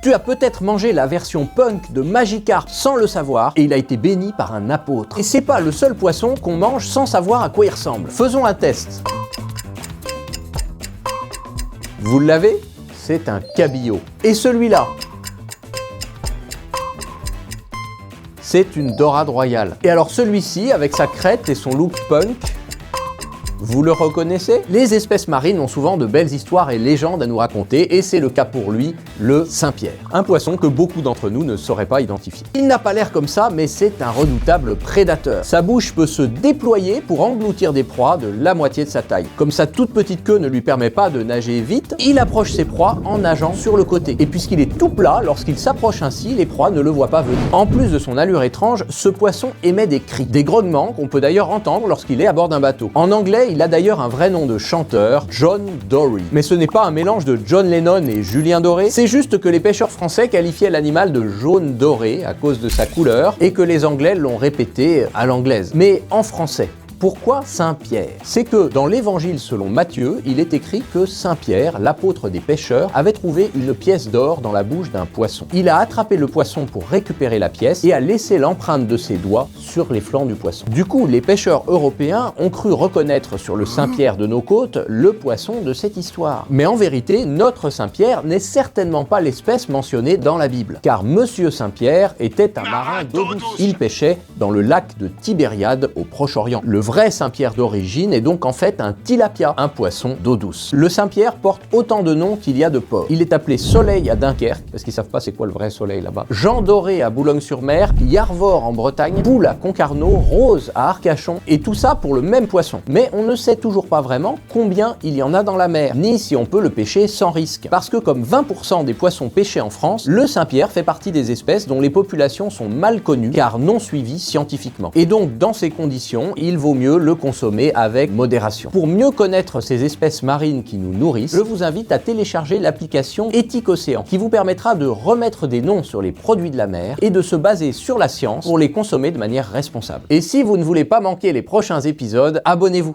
Tu as peut-être mangé la version punk de Magikarp sans le savoir et il a été béni par un apôtre. Et c'est pas le seul poisson qu'on mange sans savoir à quoi il ressemble. Faisons un test. Vous l'avez? C'est un cabillaud. Et celui-là? C'est une dorade royale. Et alors celui-ci, avec sa crête et son look punk, vous le reconnaissez? Les espèces marines ont souvent de belles histoires et légendes à nous raconter, et c'est le cas pour lui, le Saint-Pierre. Un poisson que beaucoup d'entre nous ne sauraient pas identifier. Il n'a pas l'air comme ça, mais c'est un redoutable prédateur. Sa bouche peut se déployer pour engloutir des proies de la moitié de sa taille. Comme sa toute petite queue ne lui permet pas de nager vite, il approche ses proies en nageant sur le côté. Et puisqu'il est tout plat, lorsqu'il s'approche ainsi, les proies ne le voient pas venir. En plus de son allure étrange, ce poisson émet des cris, des grognements qu'on peut d'ailleurs entendre lorsqu'il est à bord d'un bateau. En anglais, il a d'ailleurs un vrai nom de chanteur, John Dory. Mais ce n'est pas un mélange de John Lennon et Julien Doré, c'est juste que les pêcheurs français qualifiaient l'animal de jaune doré à cause de sa couleur et que les Anglais l'ont répété à l'anglaise. Mais en français. Pourquoi Saint-Pierre? C'est que dans l'évangile selon Matthieu, il est écrit que Saint-Pierre, l'apôtre des pêcheurs, avait trouvé une pièce d'or dans la bouche d'un poisson. Il a attrapé le poisson pour récupérer la pièce et a laissé l'empreinte de ses doigts sur les flancs du poisson. Du coup, les pêcheurs européens ont cru reconnaître sur le Saint-Pierre de nos côtes le poisson de cette histoire. Mais en vérité, notre Saint-Pierre n'est certainement pas l'espèce mentionnée dans la Bible. Car Monsieur Saint-Pierre était un marin d'eau douce. Il pêchait dans le lac de Tibériade au Proche-Orient. Le vrai Saint-Pierre d'origine est donc en fait un tilapia, un poisson d'eau douce. Le Saint-Pierre porte autant de noms qu'il y a de ports. Il est appelé Soleil à Dunkerque, parce qu'ils savent pas c'est quoi le vrai soleil là-bas. Jean Doré à Boulogne-sur-Mer, Yarvor en Bretagne, Poule à Concarneau, Rose à Arcachon, et tout ça pour le même poisson. Mais on ne sait toujours pas vraiment combien il y en a dans la mer, ni si on peut le pêcher sans risque. Parce que comme 20% des poissons pêchés en France, le Saint-Pierre fait partie des espèces dont les populations sont mal connues, car non suivies scientifiquement. Et donc dans ces conditions, il vaut mieux le consommer avec modération. Pour mieux connaître ces espèces marines qui nous nourrissent, je vous invite à télécharger l'application Éthique Océan, qui vous permettra de remettre des noms sur les produits de la mer et de se baser sur la science pour les consommer de manière responsable. Et si vous ne voulez pas manquer les prochains épisodes, abonnez-vous.